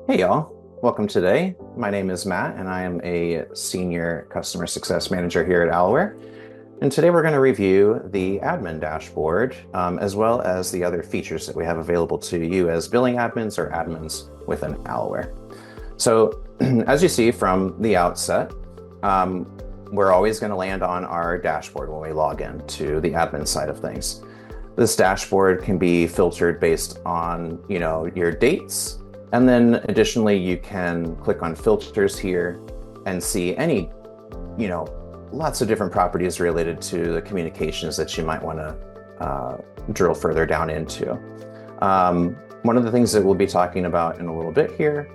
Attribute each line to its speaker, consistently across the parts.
Speaker 1: Hey y'all, welcome today. My name is Matt and I am a senior customer success manager here at Aloware. And today we're going to review the admin dashboard as well as the other features that we have available to you as billing admins or admins within Aloware. So as you see from the outset, we're always going to land on our dashboard when we log in to the admin side of things. This dashboard can be filtered based on, your dates. And then additionally, you can click on filters here and see any, lots of different properties related to the communications that you might want to drill further down into. One of the things that we'll be talking about in a little bit here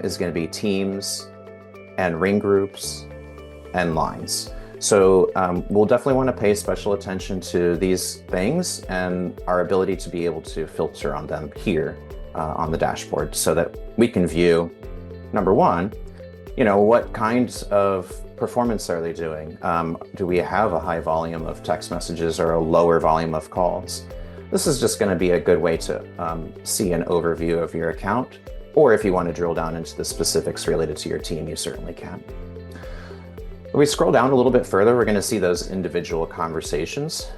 Speaker 1: is going to be teams and ring groups and lines. So we'll definitely want to pay special attention to these things and our ability to be able to filter on them here on the dashboard so that we can view, number one, what kinds of performance are they doing? Do we have a high volume of text messages or a lower volume of calls? This is just going to be a good way to see an overview of your account, or if you want to drill down into the specifics related to your team, you certainly can. If we scroll down a little bit further, we're going to see those individual conversations.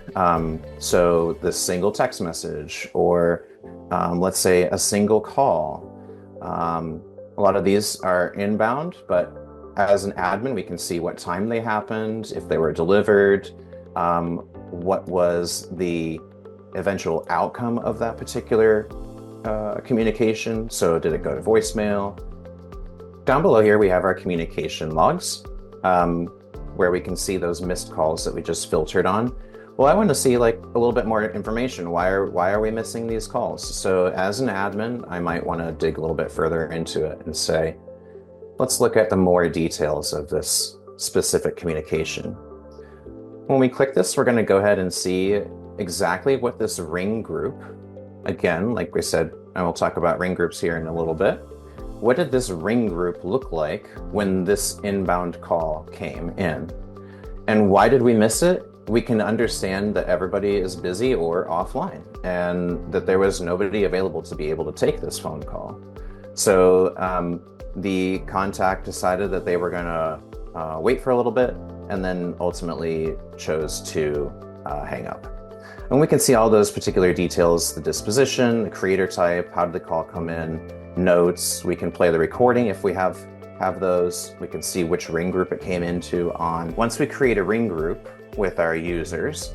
Speaker 1: So the single text message, or let's say a single call. A lot of these are inbound, but as an admin, we can see what time they happened, if they were delivered, what was the eventual outcome of that particular communication. So did it go to voicemail? Down below here, we have our communication logs, where we can see those missed calls that we just filtered on. Well, I want to see a little bit more information. Why are we missing these calls? So as an admin, I might want to dig a little bit further into it and say, let's look at the more details of this specific communication. When we click this, we're going to go ahead and see exactly what this ring group, again, like we said, and we'll talk about ring groups here in a little bit. What did this ring group look like when this inbound call came in? And why did we miss it? We can understand that everybody is busy or offline and that there was nobody available to be able to take this phone call. So the contact decided that they were going to wait for a little bit and then ultimately chose to hang up. And we can see all those particular details, the disposition, the creator type, how did the call come in, notes. We can play the recording if we have those. We can see which ring group it came into on. Once we create a ring group with our users,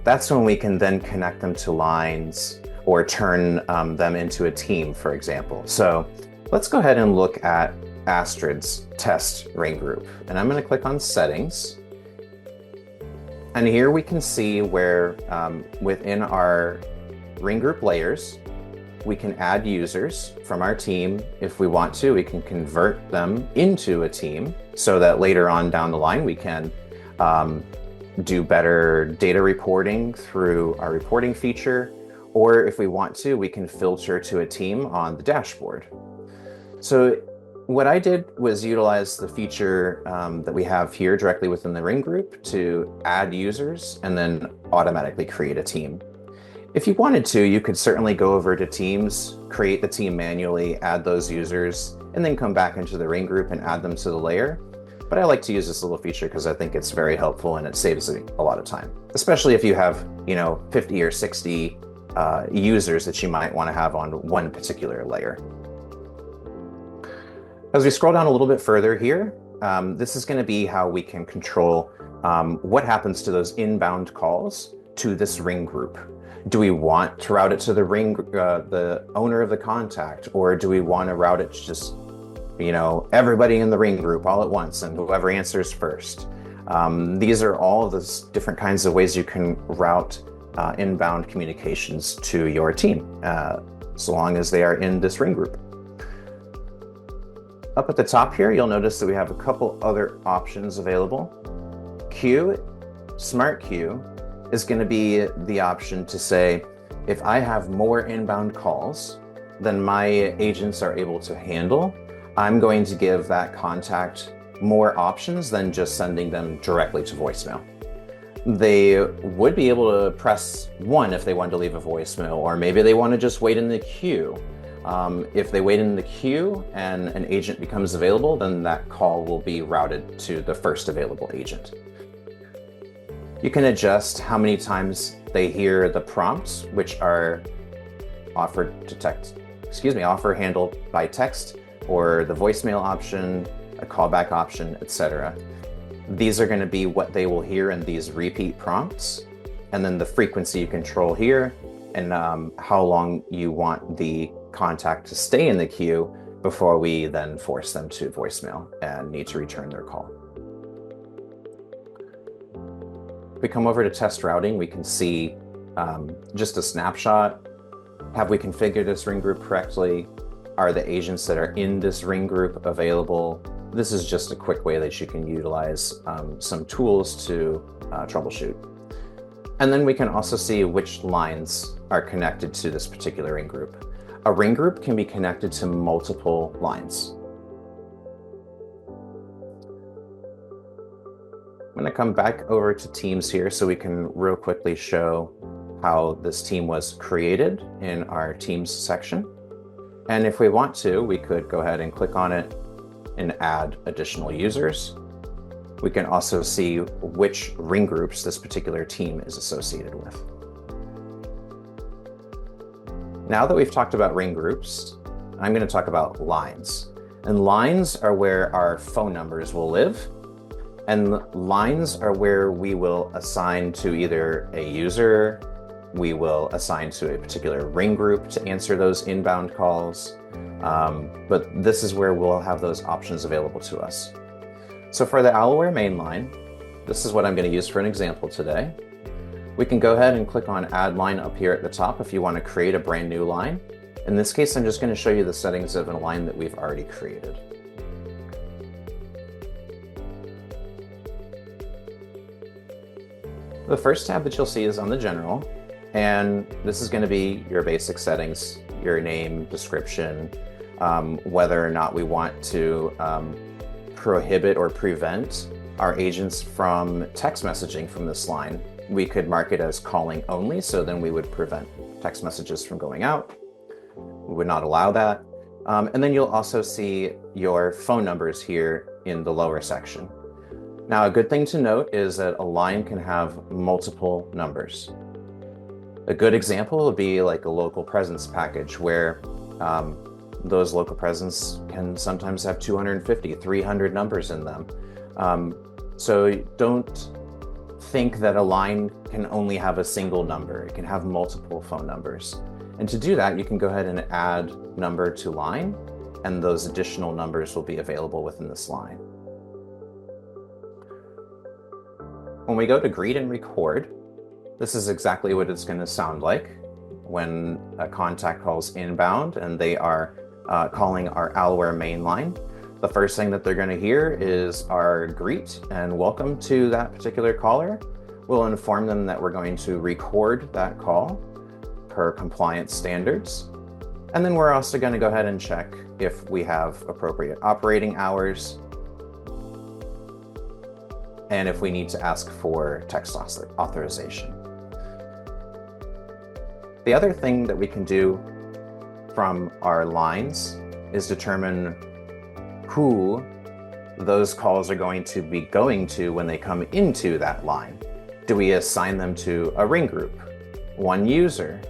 Speaker 1: that's when we can then connect them to lines or turn them into a team, for example. So let's go ahead and look at Astrid's test ring group. And I'm going to click on settings. And here we can see where within our ring group layers, we can add users from our team. If we want to, we can convert them into a team so that later on down the line, we can do better data reporting through our reporting feature. Or if we want to, we can filter to a team on the dashboard. So what I did was utilize the feature that we have here directly within the ring group to add users and then automatically create a team. If you wanted to, you could certainly go over to Teams, create the team manually, add those users, and then come back into the ring group and add them to the layer. But I like to use this little feature because I think it's very helpful and it saves a lot of time, especially if you have, 50 or 60 users that you might want to have on one particular layer. As we scroll down a little bit further here, this is going to be how we can control what happens to those inbound calls to this ring group. Do we want to route it to the owner of the contact, or do we want to route it to just, everybody in the ring group all at once and whoever answers first? These are all the different kinds of ways you can route inbound communications to your team, so long as they are in this ring group. Up at the top here, you'll notice that we have a couple other options available. Smart Queue is going to be the option to say, if I have more inbound calls than my agents are able to handle, I'm going to give that contact more options than just sending them directly to voicemail. They would be able to press 1 if they wanted to leave a voicemail, or maybe they want to just wait in the queue, If they wait in the queue and an agent becomes available, then that call will be routed to the first available agent. You can adjust how many times they hear the prompts, which are offer handled by text, or the voicemail option, a callback option, etc. These are going to be what they will hear in these repeat prompts, and then the frequency you control here, and how long you want the contact to stay in the queue before we then force them to voicemail and need to return their call. If we come over to test routing, we can see just a snapshot. Have we configured this ring group correctly? Are the agents that are in this ring group available? This is just a quick way that you can utilize some tools to troubleshoot. And then we can also see which lines are connected to this particular ring group. A ring group can be connected to multiple lines. I'm going to come back over to Teams here so we can real quickly show how this team was created in our Teams section. And if we want to, we could go ahead and click on it and add additional users. We can also see which ring groups this particular team is associated with. Now that we've talked about ring groups, I'm going to talk about lines. And lines are where our phone numbers will live. And lines are where we will assign to either a user, we will assign to a particular ring group to answer those inbound calls. But this is where we'll have those options available to us. So for the Aloware main line, this is what I'm going to use for an example today. We can go ahead and click on Add Line up here at the top if you want to create a brand new line. In this case, I'm just going to show you the settings of a line that we've already created. The first tab that you'll see is on the General, and this is going to be your basic settings, your name, description, whether or not we want to prohibit or prevent our agents from text messaging from this line. We could mark it as calling only, so then we would prevent text messages from going out. We would not allow that. And then you'll also see your phone numbers here in the lower section. Now, a good thing to note is that a line can have multiple numbers. A good example would be like a local presence package where those local presence can sometimes have 250, 300 numbers in them. So don't think that a line can only have a single number. It can have multiple phone numbers. And to do that, you can go ahead and add number to line, and those additional numbers will be available within this line. When we go to greet and record, this is exactly what it's going to sound like when a contact calls inbound and they are calling our Aloware main line. The first thing that they're going to hear is our greet and welcome to that particular caller. We'll inform them that we're going to record that call per compliance standards. And then we're also going to go ahead and check if we have appropriate operating hours and if we need to ask for text authorization. The other thing that we can do from our lines is determine who those calls are going to be going to when they come into that line. Do we assign them to a ring group, one user,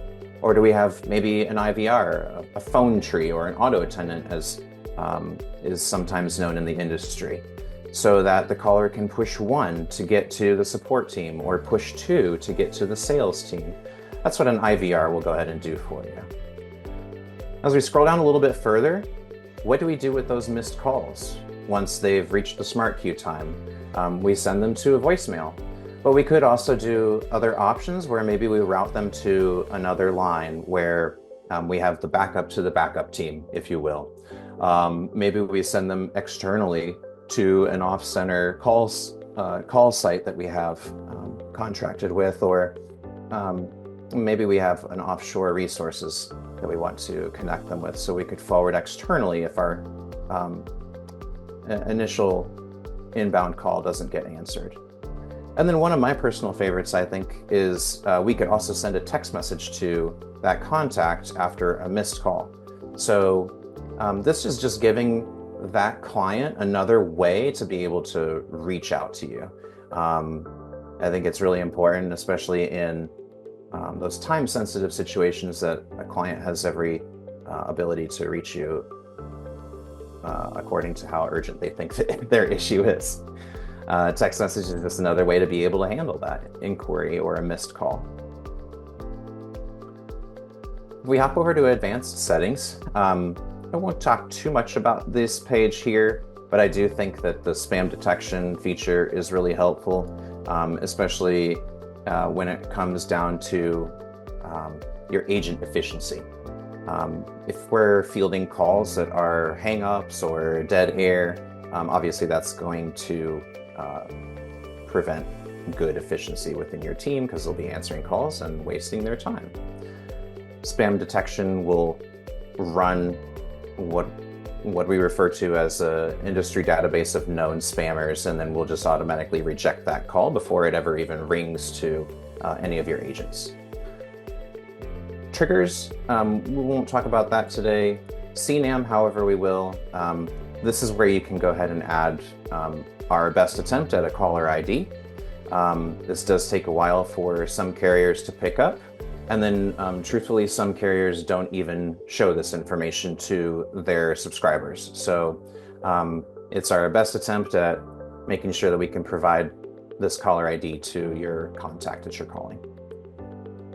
Speaker 1: or do we have maybe an IVR, a phone tree, or an auto attendant, as is sometimes known in the industry, so that the caller can push 1 to get to the support team or push 2 to get to the sales team? That's what an IVR will go ahead and do for you. As we scroll down a little bit further, what do we do with those missed calls? Once they've reached the smart queue time, we send them to a voicemail. But we could also do other options where maybe we route them to another line where we have the backup to the backup team, if you will. Maybe we send them externally to an off-center call site that we have contracted with, or maybe we have an offshore resources that we want to connect them with, so we could forward externally if our initial inbound call doesn't get answered. And then one of my personal favorites, I think, is we could also send a text message to that contact after a missed call. So this is just giving that client another way to be able to reach out to you. I think it's really important, especially in those time-sensitive situations, that a client has every ability to reach you according to how urgent they think that their issue is. Text message is just another way to be able to handle that inquiry or a missed call. If we hop over to advanced settings, I won't talk too much about this page here, but I do think that the spam detection feature is really helpful, especially when it comes down to your agent efficiency. If we're fielding calls that are hang-ups or dead air, obviously that's going to prevent good efficiency within your team, because they'll be answering calls and wasting their time. Spam detection will run what we refer to as an industry database of known spammers, and then we'll just automatically reject that call before it ever even rings to any of your agents. Triggers, we won't talk about that today. CNAM, however, we will. This is where you can go ahead and add our best attempt at a caller ID. This does take a while for some carriers to pick up. And then, truthfully, some carriers don't even show this information to their subscribers. So it's our best attempt at making sure that we can provide this caller ID to your contact that you're calling.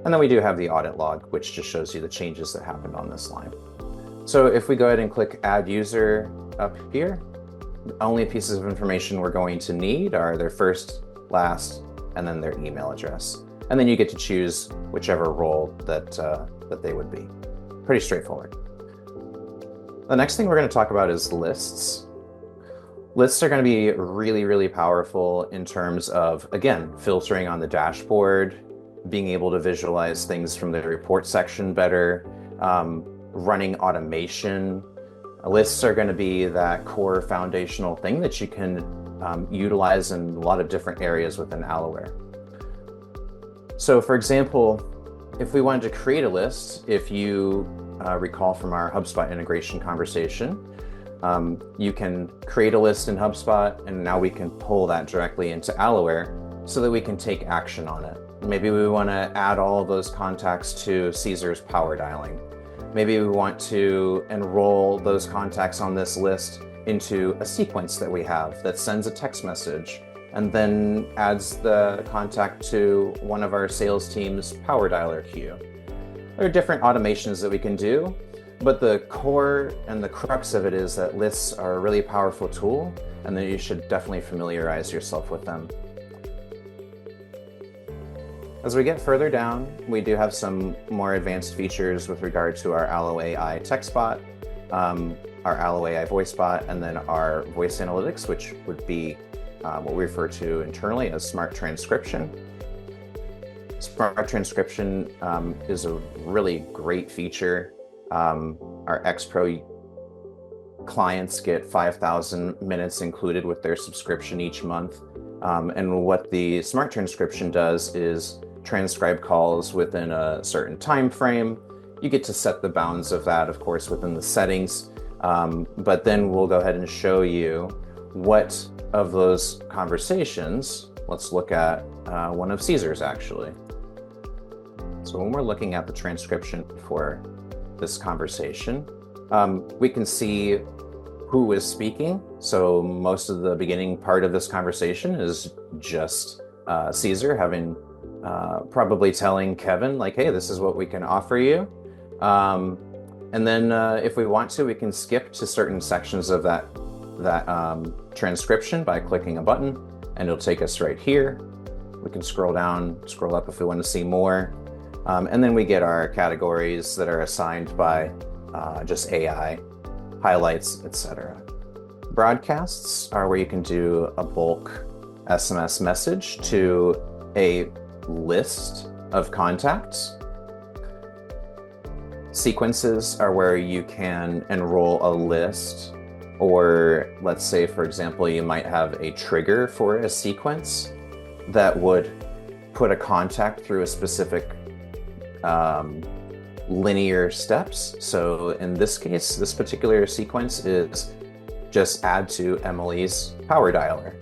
Speaker 1: And then we do have the audit log, which just shows you the changes that happened on this line. So if we go ahead and click Add User up here, the only pieces of information we're going to need are their first, last, and then their email address. And then you get to choose whichever role that they would be. Pretty straightforward. The next thing we're going to talk about is lists. Lists are going to be really, really powerful in terms of, again, filtering on the dashboard, being able to visualize things from the report section better, running automation. Lists are going to be that core foundational thing that you can utilize in a lot of different areas within Aloware. So for example, if we wanted to create a list, if you recall from our HubSpot integration conversation, you can create a list in HubSpot, and now we can pull that directly into Aloware so that we can take action on it. Maybe we want to add all of those contacts to Caesar's power dialing. Maybe we want to enroll those contacts on this list into a sequence that we have that sends a text message and then adds the contact to one of our sales team's power dialer queue. There are different automations that we can do, but the core and the crux of it is that lists are a really powerful tool, and that you should definitely familiarize yourself with them. As we get further down, we do have some more advanced features with regard to our Allo AI text bot, our Allo AI voice bot, and then our voice analytics, which would be what we refer to internally as smart transcription. Smart transcription is a really great feature. Our X-Pro clients get 5,000 minutes included with their subscription each month. And what the smart transcription does is transcribe calls within a certain time frame. You get to set the bounds of that, of course, within the settings. But then we'll go ahead and show you what of those conversations. Let's look at one of Caesar's, actually. So when we're looking at the transcription for this conversation, we can see who is speaking. So most of the beginning part of this conversation is just Caesar having probably telling Kevin, like, hey, this is what we can offer you. And then if we want to, we can skip to certain sections of that transcription by clicking a button, and it'll take us right here. We can scroll down, scroll up if we want to see more. And then we get our categories that are assigned by just AI, highlights, etc. Broadcasts are where you can do a bulk SMS message to a list of contacts. Sequences are where you can enroll a list, or let's say, for example, you might have a trigger for a sequence that would put a contact through a specific linear steps. So in this case, this particular sequence is just add to Emily's power dialer.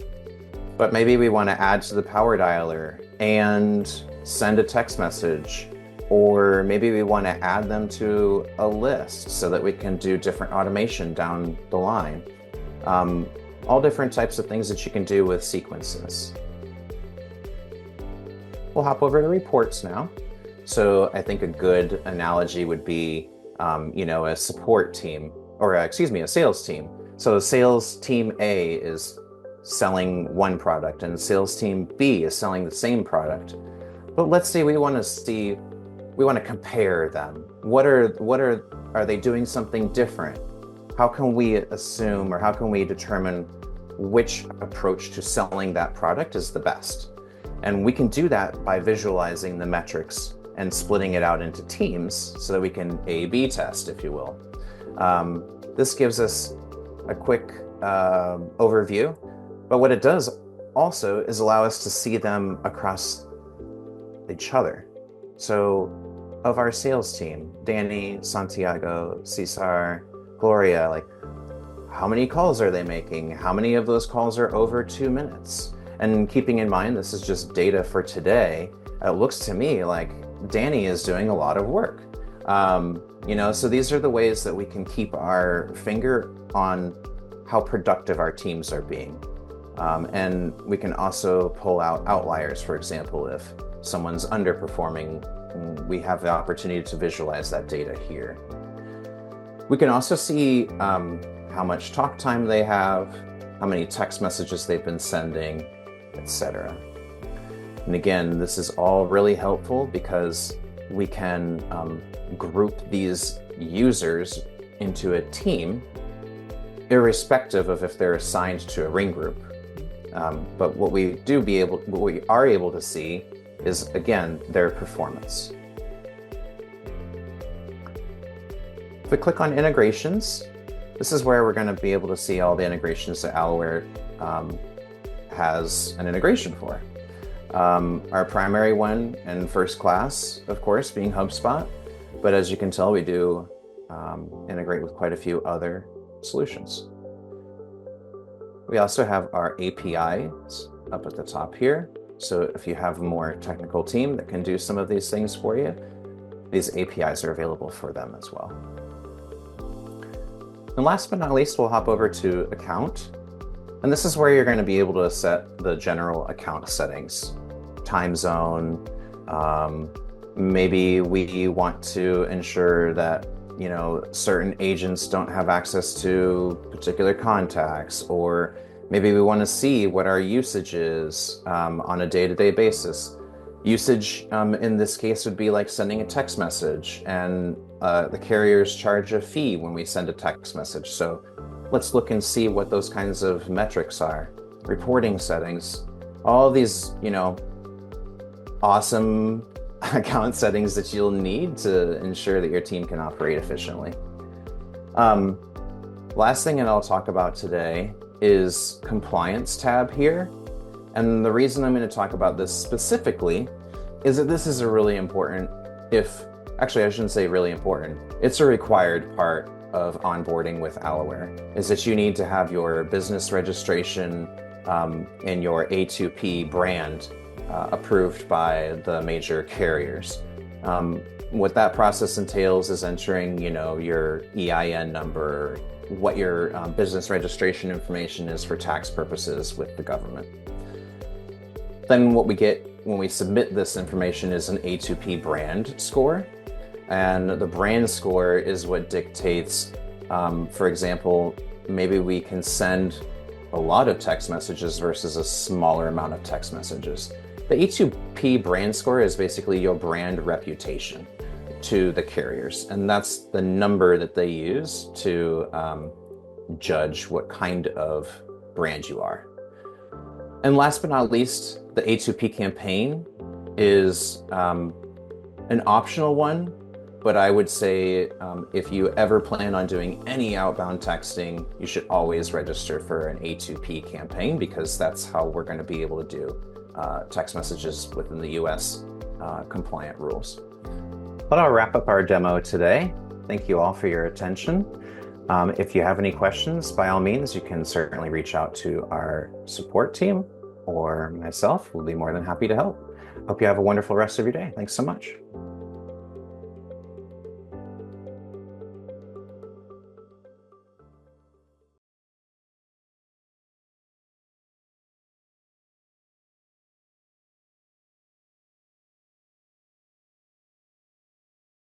Speaker 1: But maybe we want to add to the power dialer and send a text message, or maybe we want to add them to a list so that we can do different automation down the line. All different types of things that you can do with sequences. We'll hop over to reports now. So I think a good analogy would be, a support team, or a sales team. So sales team A is selling one product and sales team B is selling the same product. But let's say we want to compare them. Are they doing something different? How can we assume, or how can we determine which approach to selling that product is the best? And we can do that by visualizing the metrics and splitting it out into teams so that we can A/B test, if you will. This gives us a quick overview, but what it does also is allow us to see them across each other. So of our sales team, Danny, Santiago, Cesar, Gloria, how many calls are they making? How many of those calls are over 2 minutes? And keeping in mind, this is just data for today, it looks to me like Danny is doing a lot of work. So these are the ways that we can keep our finger on how productive our teams are being. And we can also pull out outliers. For example, if someone's underperforming, we have the opportunity to visualize that data here. We can also see how much talk time they have, how many text messages they've been sending, etc. And again, this is all really helpful because we can group these users into a team, irrespective of if they're assigned to a ring group. But what we are able to see is, again, their performance. If we click on integrations, this is where we're going to be able to see all the integrations that Aloware has an integration for. Our primary one and first class, of course, being HubSpot, but as you can tell, we do integrate with quite a few other solutions. We also have our APIs up at the top here. So if you have a more technical team that can do some of these things for you, these APIs are available for them as well. And last but not least, we'll hop over to account. And this is where you're going to be able to set the general account settings, time zone. Maybe we want to ensure that certain agents don't have access to particular contacts, or maybe we want to see what our usage is on a day-to-day basis. Usage in this case would be like sending a text message, and the carriers charge a fee when we send a text message. So let's look and see what those kinds of metrics are. Reporting settings, all these, awesome account settings that you'll need to ensure that your team can operate efficiently. Last thing that I'll talk about today is compliance tab here. And the reason I'm going to talk about this specifically is that this is a really important, actually I shouldn't say really important, it's a required part of onboarding with Aloware, is that you need to have your business registration and your A2P brand approved by the major carriers. What that process entails is entering, your EIN number, what your business registration information is for tax purposes with the government. Then what we get when we submit this information is an A2P brand score. And the brand score is what dictates, for example, maybe we can send a lot of text messages versus a smaller amount of text messages. The A2P brand score is basically your brand reputation to the carriers, and that's the number that they use to judge what kind of brand you are. And last but not least, the A2P campaign is an optional one, but I would say if you ever plan on doing any outbound texting, you should always register for an A2P campaign, because that's how we're going to be able to do text messages within the US compliant rules. I'll wrap up our demo today. Thank you all for your attention. If you have any questions, by all means, you can certainly reach out to our support team or myself. We'll be more than happy to help. Hope you have a wonderful rest of your day. Thanks so much.